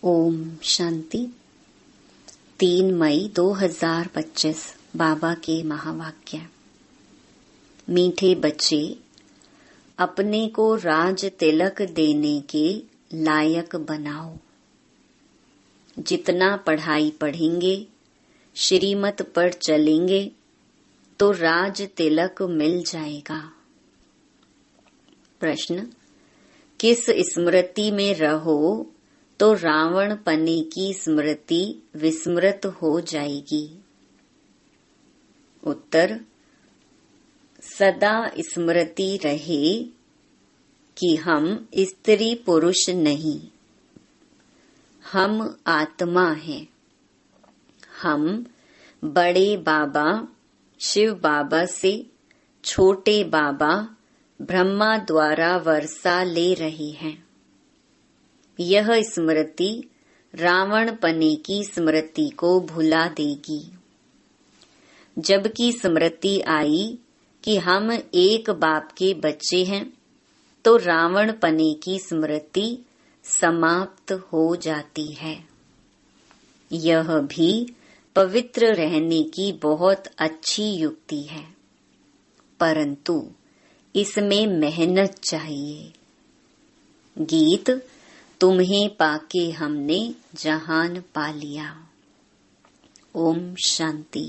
ओम शांति। 3 मई 2025 बाबा के महावाक्य। मीठे बच्चे, अपने को राज तिलक देने के लायक बनाओ। जितना पढ़ाई पढ़ेंगे, श्रीमत पर चलेंगे तो राज तिलक मिल जाएगा। प्रश्न, किस स्मृति में रहो तो रावण पने की स्मृति विस्मृत हो जाएगी? उत्तर, सदा स्मृति रहे कि हम स्त्री पुरुष नहीं, हम आत्मा हैं। हम बड़े बाबा शिव बाबा से छोटे बाबा ब्रह्मा द्वारा वर्षा ले रहे हैं। यह स्मृति रावण पने की स्मृति को भुला देगी। जबकि स्मृति आई कि हम एक बाप के बच्चे हैं तो रावण पने की स्मृति समाप्त हो जाती है। यह भी पवित्र रहने की बहुत अच्छी युक्ति है, परंतु इसमें मेहनत चाहिए। गीत, तुम्हें पाके हमने जहान पा लिया। ओम शांति।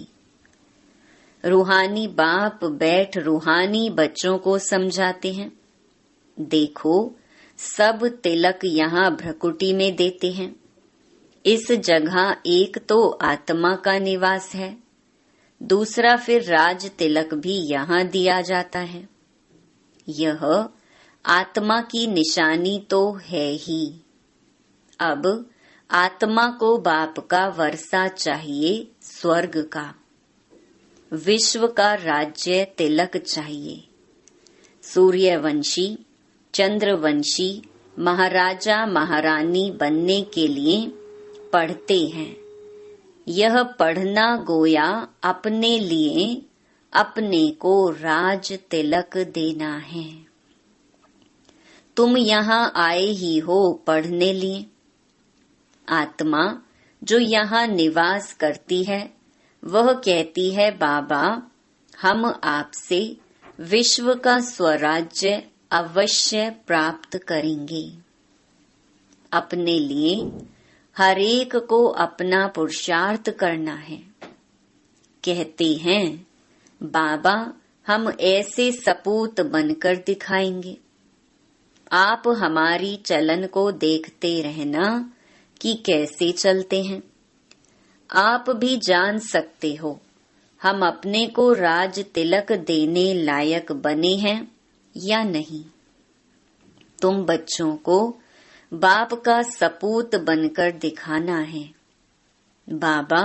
रूहानी बाप बैठ रूहानी बच्चों को समझाते हैं। देखो, सब तिलक यहाँ भ्रकुटी में देते हैं। इस जगह एक तो आत्मा का निवास है, दूसरा फिर राज तिलक भी यहाँ दिया जाता है। यह आत्मा की निशानी तो है ही। अब आत्मा को बाप का वर्षा चाहिए, स्वर्ग का, विश्व का राज्य तिलक चाहिए। सूर्यवंशी, चंद्रवंशी, महाराजा महारानी बनने के लिए पढ़ते हैं। यह पढ़ना गोया अपने लिए अपने को राज तिलक देना है। तुम यहाँ आए ही हो पढ़ने लिए। आत्मा जो यहाँ निवास करती है वह कहती है, बाबा हम आपसे विश्व का स्वराज्य अवश्य प्राप्त करेंगे। अपने लिए हर एक को अपना पुरुषार्थ करना है। कहते हैं, बाबा हम ऐसे सपूत बनकर दिखाएंगे। आप हमारी चलन को देखते रहना कि कैसे चलते हैं। आप भी जान सकते हो हम अपने को राज तिलक देने लायक बने हैं या नहीं। तुम बच्चों को बाप का सपूत बनकर दिखाना है। बाबा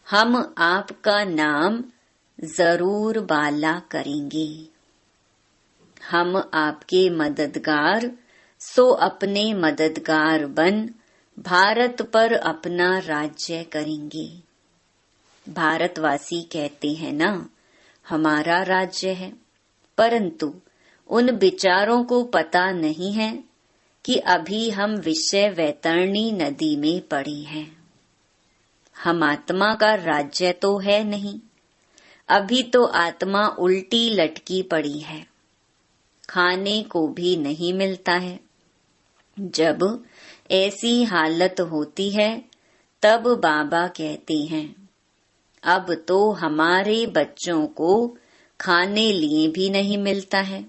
हम आपका नाम जरूर बाला करेंगे। हम आपके मददगार, सो अपने मददगार बन भारत पर अपना राज्य करेंगे। भारतवासी कहते हैं ना, हमारा राज्य है, परंतु उन विचारों को पता नहीं है कि अभी हम विषय वैतरणी नदी में पड़े हैं। हम आत्मा का राज्य तो है नहीं, अभी तो आत्मा उल्टी लटकी पड़ी है, खाने को भी नहीं मिलता है। जब ऐसी हालत होती है तब बाबा कहते हैं, अब तो हमारे बच्चों को खाने लिए भी नहीं मिलता है।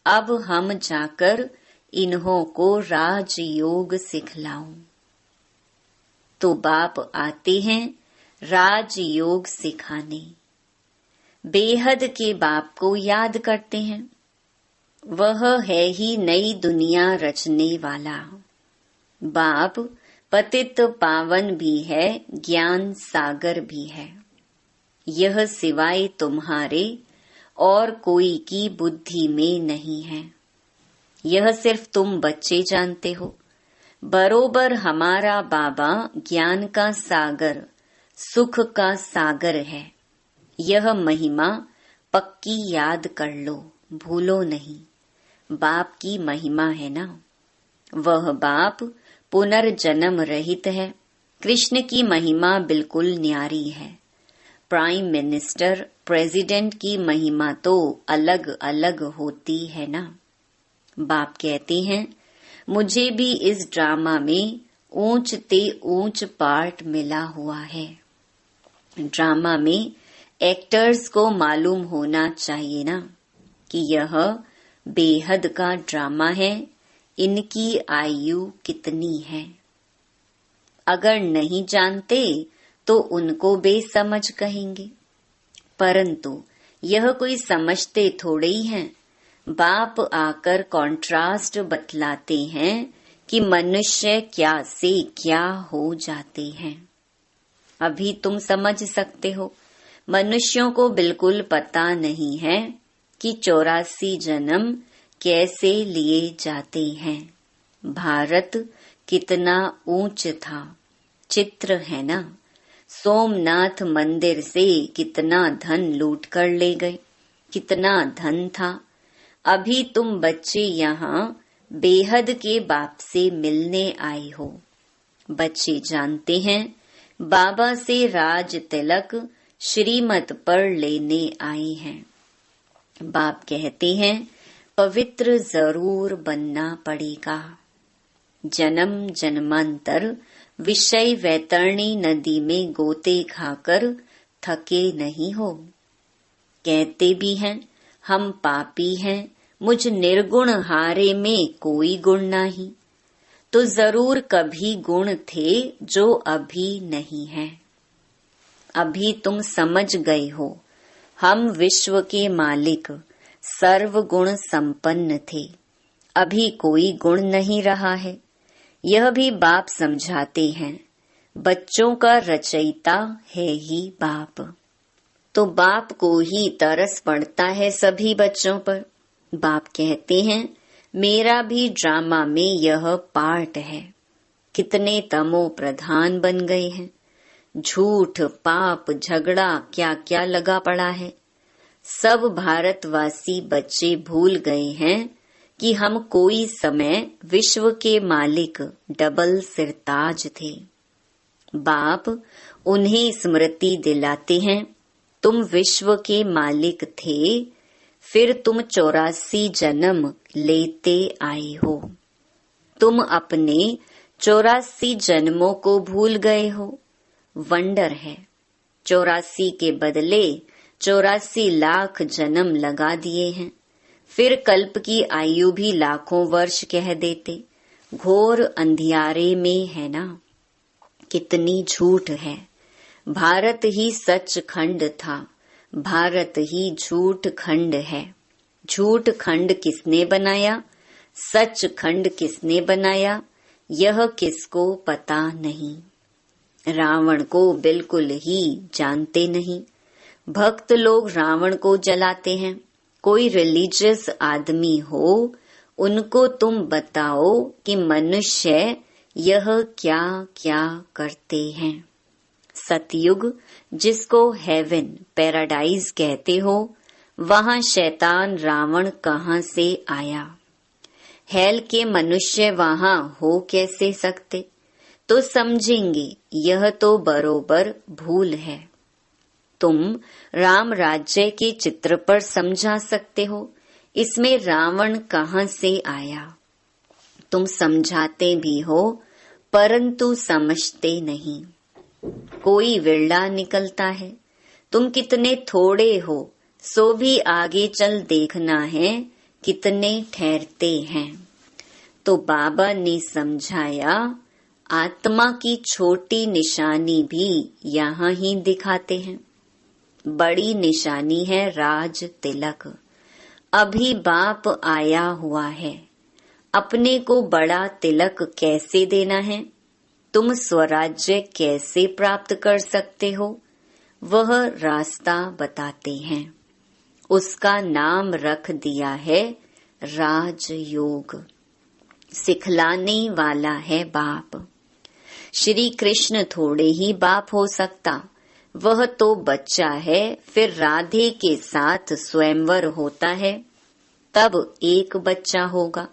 अब हम जाकर इन्हों को राजयोग सिखलाऊं। तो बाप आते हैं राजयोग सिखाने। बेहद के बाप को याद करते हैं। वह है ही नई दुनिया रचने वाला। बाप पतित पावन भी है, ज्ञान सागर भी है। यह सिवाय तुम्हारे और कोई की बुद्धि में नहीं है। यह सिर्फ तुम बच्चे जानते हो। बरोबर हमारा बाबा ज्ञान का सागर, सुख का सागर है। यह महिमा पक्की याद कर लो, भूलो नहीं। बाप की महिमा है ना, वह बाप पुनर्जन्म रहित है। कृष्ण की महिमा बिल्कुल न्यारी है। प्राइम मिनिस्टर, प्रेसिडेंट की महिमा तो अलग अलग होती है ना। बाप कहते हैं, मुझे भी इस ड्रामा में ऊंच ते ऊंच पार्ट मिला हुआ है। ड्रामा में एक्टर्स को मालूम होना चाहिए ना कि यह बेहद का ड्रामा है, इनकी आयु कितनी है। अगर नहीं जानते तो उनको बेसमझ कहेंगे, परंतु यह कोई समझते थोड़े ही हैं। बाप आकर कॉन्ट्रास्ट बतलाते हैं कि मनुष्य क्या से क्या हो जाते हैं। अभी तुम समझ सकते हो, मनुष्यों को बिल्कुल पता नहीं है कि 84 जन्म कैसे लिए जाते हैं। भारत कितना ऊंच था, चित्र है ना। सोमनाथ मंदिर से कितना धन लूट कर ले गए, कितना धन था। अभी तुम बच्चे यहाँ बेहद के बाप से मिलने आए हो। बच्चे जानते हैं बाबा से राज तिलक श्रीमत पर लेने आए हैं। बाप कहते हैं पवित्र जरूर बनना पड़ेगा। जन्म जन्मांतर विषय वैतरणी नदी में गोते खाकर थके नहीं हो। कहते भी हैं हम पापी हैं, मुझ निर्गुण हारे में कोई गुण नहीं। तो जरूर कभी गुण थे जो अभी नहीं है। अभी तुम समझ गए हो, हम विश्व के मालिक सर्व गुण संपन्न थे, अभी कोई गुण नहीं रहा है। यह भी बाप समझाते हैं, बच्चों का रचयिता है ही बाप। तो बाप को ही तरस पड़ता है सभी बच्चों पर। बाप कहते हैं मेरा भी ड्रामा में यह पार्ट है। कितने तमो प्रधान बन गए हैं, झूठ पाप झगड़ा क्या क्या लगा पड़ा है। सब भारतवासी बच्चे भूल गए हैं कि हम कोई समय विश्व के मालिक डबल सिरताज थे। बाप उन्हें स्मृति दिलाते हैं, तुम विश्व के मालिक थे, फिर तुम 84 जन्म लेते आए हो। तुम अपने 84 जन्मों को भूल गए हो। वंडर है, 84 के बदले 84 लाख जन्म लगा दिए हैं। फिर कल्प की आयु भी लाखों वर्ष कह देते। घोर अंधियारे में है ना। कितनी झूठ है। भारत ही सच खंड था, भारत ही झूठ खंड है। झूठ खंड किसने बनाया, सच खंड किसने बनाया, यह किसको पता नहीं। रावण को बिल्कुल ही जानते नहीं। भक्त लोग रावण को जलाते हैं। कोई रिलीजियस आदमी हो, उनको तुम बताओ कि मनुष्य यह क्या क्या करते हैं। सतयुग जिसको हेवन पैराडाइज कहते हो, वहाँ शैतान रावण कहाँ से आया। हेल के मनुष्य वहाँ हो कैसे सकते। तो समझेंगे यह तो बरोबर भूल है। तुम राम राज्य के चित्र पर समझा सकते हो, इसमें रावण कहाँ से आया। तुम समझाते भी हो परंतु समझते नहीं। कोई विरला निकलता है। तुम कितने थोड़े हो, सो भी आगे चल देखना है कितने ठहरते हैं। तो बाबा ने समझाया, आत्मा की छोटी निशानी भी यहाँ ही दिखाते हैं। बड़ी निशानी है राज तिलक। अभी बाप आया हुआ है। अपने को बड़ा तिलक कैसे देना है, तुम स्वराज्य कैसे प्राप्त कर सकते हो, वह रास्ता बताते हैं। उसका नाम रख दिया है राजयोग। सिखलाने वाला है बाप। श्री कृष्ण थोड़े ही बाप हो सकता, वह तो बच्चा है। फिर राधे के साथ स्वयंवर होता है, तब एक बच्चा होगा।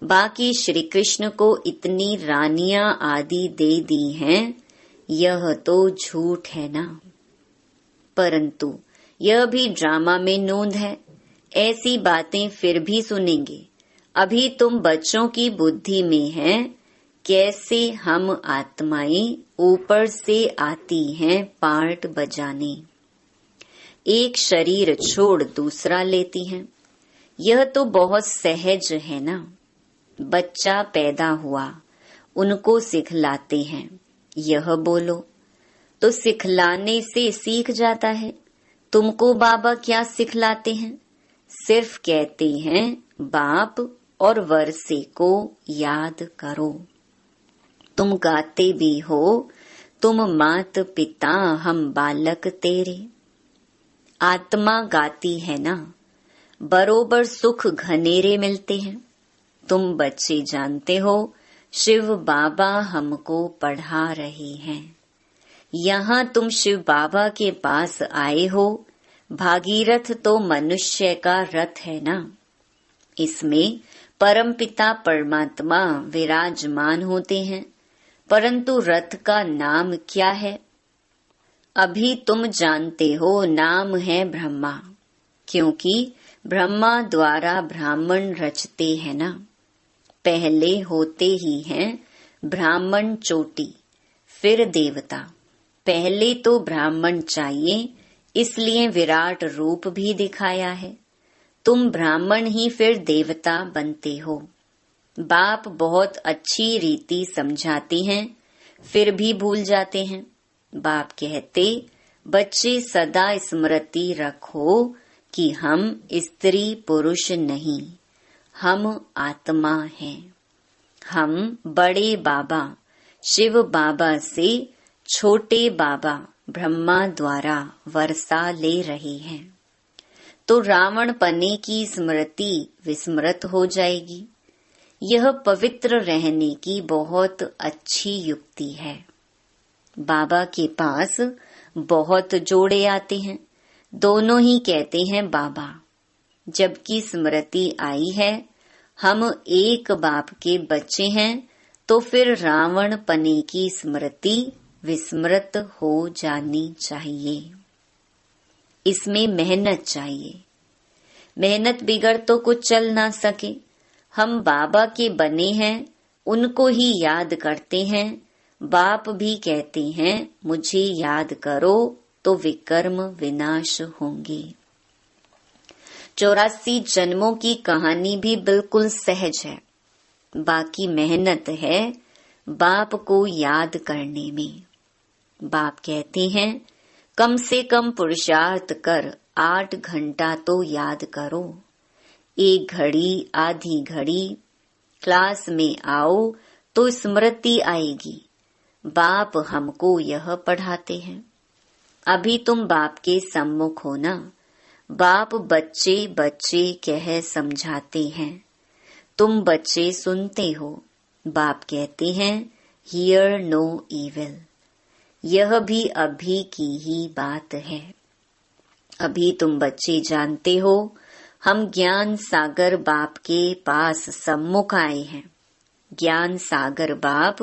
बाकी श्री कृष्ण को इतनी रानियां आदि दे दी हैं, यह तो झूठ है ना। परंतु यह भी ड्रामा में नोंद है। ऐसी बातें फिर भी सुनेंगे। अभी तुम बच्चों की बुद्धि में हैं, कैसे हम आत्माएं ऊपर से आती हैं पार्ट बजाने, एक शरीर छोड़ दूसरा लेती हैं। यह तो बहुत सहज है ना। बच्चा पैदा हुआ, उनको सिखलाते हैं, यह बोलो, तो सिखलाने से सीख जाता है। तुमको बाबा क्या सिखलाते हैं? सिर्फ कहते हैं बाप और वर्षे को याद करो। तुम गाते भी हो, तुम मात पिता हम बालक तेरे। आत्मा गाती है ना, बरोबर सुख घनेरे मिलते हैं। तुम बच्चे जानते हो, शिव बाबा हमको पढ़ा रहे हैं। यहाँ तुम शिव बाबा के पास आए हो। भागीरथ तो मनुष्य का रथ है ना। इसमें परमपिता परमात्मा विराजमान होते हैं, परंतु रथ का नाम क्या है? अभी तुम जानते हो, नाम है ब्रह्मा, क्योंकि ब्रह्मा द्वारा ब्राह्मण रचते हैं ना। पहले होते ही हैं ब्राह्मण चोटी, फिर देवता। पहले तो ब्राह्मण चाहिए, इसलिए विराट रूप भी दिखाया है। तुम ब्राह्मण ही फिर देवता बनते हो। बाप बहुत अच्छी रीति समझाते हैं, फिर भी भूल जाते हैं। बाप कहते, बच्चे सदा स्मृति रखो कि हम स्त्री पुरुष नहीं, हम आत्मा हैं। हम बड़े बाबा शिव बाबा से छोटे बाबा ब्रह्मा द्वारा वर्षा ले रहे हैं, तो रावण पने की स्मृति विस्मृत हो जाएगी। यह पवित्र रहने की बहुत अच्छी युक्ति है। बाबा के पास बहुत जोड़े आते हैं, दोनों ही कहते हैं बाबा। जबकि स्मृति आई है, हम एक बाप के बच्चे हैं, तो फिर रावण पने की स्मृति विस्मृत हो जानी चाहिए। इसमें मेहनत चाहिए। मेहनत बिगड़ तो कुछ चल ना सके। हम बाबा के बने हैं, उनको ही याद करते हैं। बाप भी कहते हैं, मुझे याद करो तो विकर्म विनाश होंगे। 84 जन्मों की कहानी भी बिल्कुल सहज है। बाकी मेहनत है बाप को याद करने में। बाप कहते हैं, कम से कम पुरुषार्थ कर 8 घंटा तो याद करो। 1 घड़ी आधी घड़ी क्लास में आओ तो स्मृति आएगी। बाप हमको यह पढ़ाते हैं। अभी तुम बाप के सम्मुख हो ना। बाप बच्चे बच्चे कह समझाते हैं, तुम बच्चे सुनते हो। बाप कहते हैं, हियर नो इविल। यह भी अभी की ही बात है। अभी तुम बच्चे जानते हो, हम ज्ञान सागर बाप के पास सम्मुख आए हैं। ज्ञान सागर बाप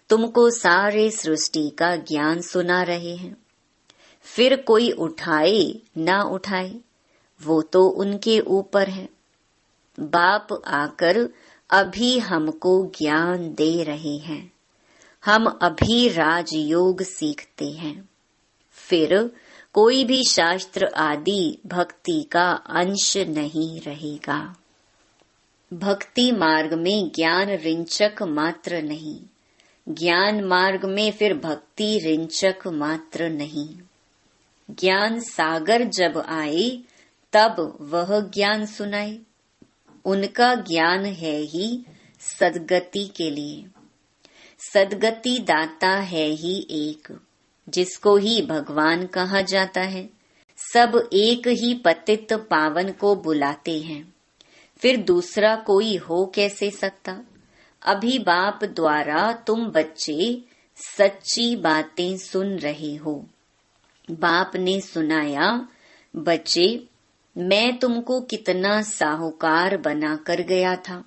तुमको सारे सृष्टि का ज्ञान सुना रहे हैं। फिर कोई उठाए ना उठाए, वो तो उनके ऊपर है। बाप आकर अभी हमको ज्ञान दे रहे हैं। हम अभी राजयोग सीखते हैं। फिर कोई भी शास्त्र आदि भक्ति का अंश नहीं रहेगा। भक्ति मार्ग में ज्ञान रिंचक मात्र नहीं, ज्ञान मार्ग में फिर भक्ति रिंचक मात्र नहीं। ज्ञान सागर जब आए तब वह ज्ञान सुनाए। उनका ज्ञान है ही सद्गति के लिए। सद्गति दाता है ही एक, जिसको ही भगवान कहा जाता है। सब एक ही पतित पावन को बुलाते हैं, फिर दूसरा कोई हो कैसे सकता। अभी बाप द्वारा तुम बच्चे सच्ची बातें सुन रहे हो। बाप ने सुनाया, बच्चे मैं तुमको कितना साहूकार बनाकर गया था।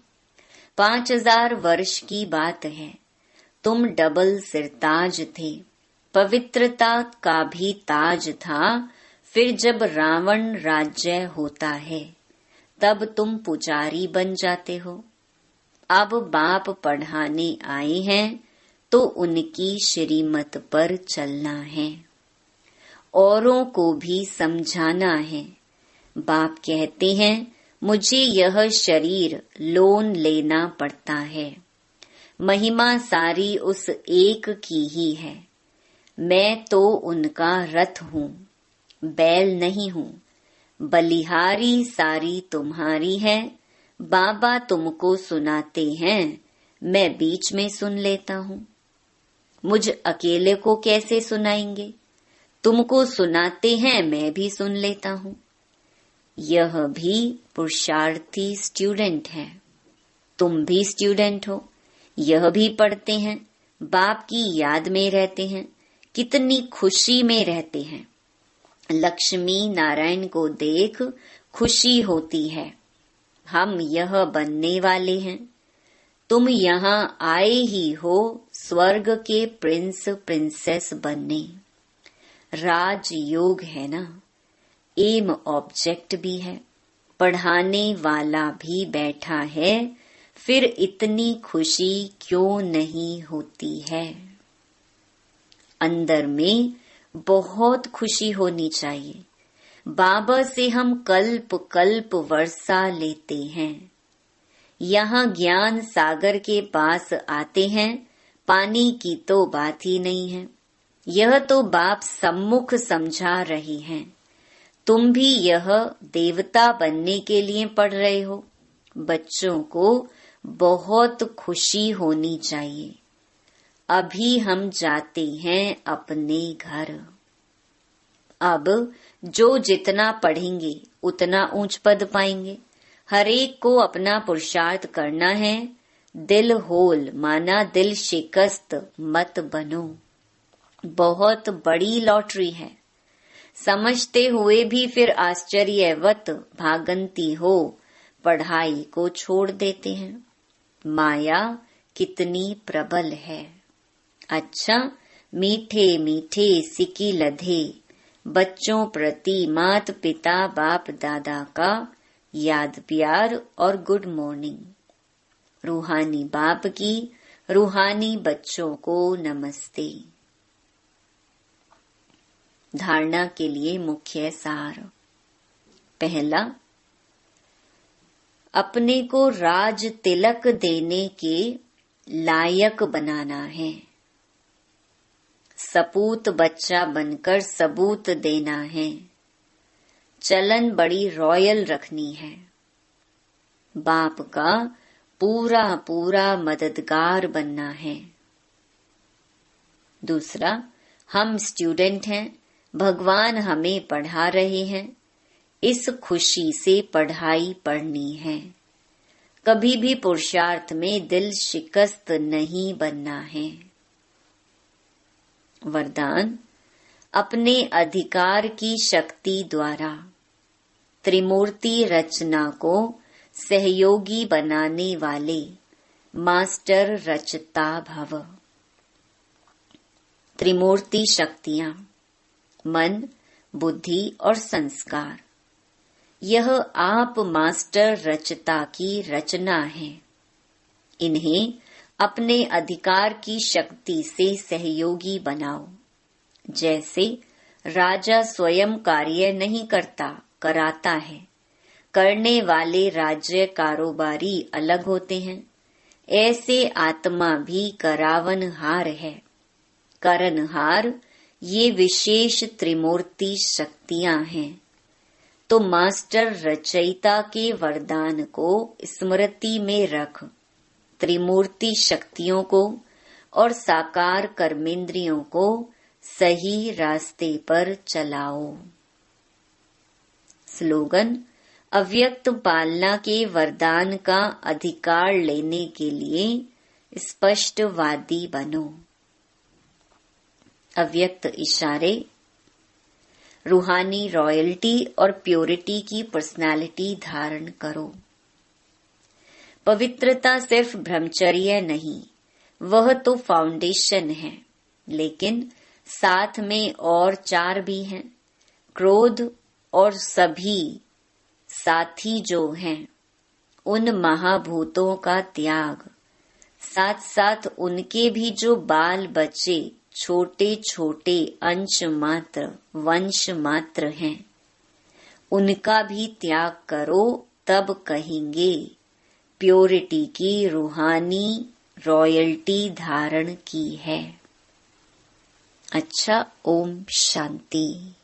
5000 वर्ष की बात है, तुम डबल सिरताज थे, पवित्रता का भी ताज था। फिर जब रावण राज्य होता है, तब तुम पुजारी बन जाते हो। अब बाप पढ़ाने आए हैं, तो उनकी श्रीमत पर चलना है, औरों को भी समझाना है। बाप कहते हैं, मुझे यह शरीर लोन लेना पड़ता है। महिमा सारी उस एक की ही है। मैं तो उनका रथ हूँ, बैल नहीं हूँ। बलिहारी सारी तुम्हारी है। बाबा तुमको सुनाते हैं, मैं बीच में सुन लेता हूँ। मुझ अकेले को कैसे सुनाएंगे? तुमको सुनाते हैं, मैं भी सुन लेता हूँ। यह भी पुरुषार्थी स्टूडेंट है। तुम भी स्टूडेंट हो, यह भी पढ़ते हैं, बाप की याद में रहते हैं, कितनी खुशी में रहते हैं। लक्ष्मी नारायण को देख खुशी होती है। हम यह बनने वाले हैं। तुम यहाँ आए ही हो स्वर्ग के प्रिंस प्रिंसेस बनने। राजयोग है ना, एम ऑब्जेक्ट भी है, पढ़ाने वाला भी बैठा है, फिर इतनी खुशी क्यों नहीं होती है? अंदर में बहुत खुशी होनी चाहिए। बाबा से हम कल्प कल्प वर्षा लेते हैं। यहाँ ज्ञान सागर के पास आते हैं, पानी की तो बात ही नहीं है। यह तो बाप सम्मुख समझा रहे हैं। तुम भी यह देवता बनने के लिए पढ़ रहे हो। बच्चों को बहुत खुशी होनी चाहिए। अभी हम जाते हैं अपने घर। अब जो जितना पढ़ेंगे उतना ऊंच पद पाएंगे। हर एक को अपना पुरुषार्थ करना है। दिल होल माना दिल शिकस्त मत बनो। बहुत बड़ी लॉटरी है। समझते हुए भी फिर आश्चर्यवत भागंती हो पढ़ाई को छोड़ देते हैं। माया कितनी प्रबल है। अच्छा, मीठे मीठे सिकी लधे बच्चों प्रति मात पिता बाप दादा का याद प्यार और गुड मॉर्निंग। रूहानी बाप की रूहानी बच्चों को नमस्ते। धारणा के लिए मुख्य सार। पहला, अपने को राज तिलक देने के लायक बनाना है। सपूत बच्चा बनकर सबूत देना है। चलन बड़ी रॉयल रखनी है। बाप का पूरा पूरा मददगार बनना है। दूसरा, हम स्टूडेंट हैं, भगवान हमें पढ़ा रहे हैं, इस खुशी से पढ़ाई पढ़नी है। कभी भी पुरुषार्थ में दिल शिकस्त नहीं बनना है। वरदान, अपने अधिकार की शक्ति द्वारा त्रिमूर्ति रचना को सहयोगी बनाने वाले मास्टर रचता भव। त्रिमूर्ति शक्तियां मन, बुद्धि और संस्कार, यह आप मास्टर रचता की रचना है। इन्हें अपने अधिकार की शक्ति से सहयोगी बनाओ। जैसे राजा स्वयं कार्य नहीं करता, कराता है। करने वाले राज्य कारोबारी अलग होते हैं। ऐसे आत्मा भी करावनहार है। करनहार ये विशेष त्रिमूर्ति शक्तियां हैं। तो मास्टर रचयिता के वरदान को स्मृति में रख त्रिमूर्ति शक्तियों को और साकार कर्मेंद्रियों को सही रास्ते पर चलाओ। स्लोगन, अव्यक्त पालना के वरदान का अधिकार लेने के लिए स्पष्टवादी बनो। अव्यक्त इशारे, रूहानी रॉयल्टी और प्योरिटी की पर्सनालिटी धारण करो। पवित्रता सिर्फ ब्रह्मचर्य नहीं, वह तो फाउंडेशन है, लेकिन साथ में और 4 भी हैं। क्रोध और सभी साथी जो हैं, उन महाभूतों का त्याग, साथ साथ उनके भी जो बाल बच्चे छोटे छोटे अंश मात्र वंश मात्र हैं, उनका भी त्याग करो, तब कहेंगे प्योरिटी की रूहानी रॉयल्टी धारण की है। अच्छा, ओम शांति।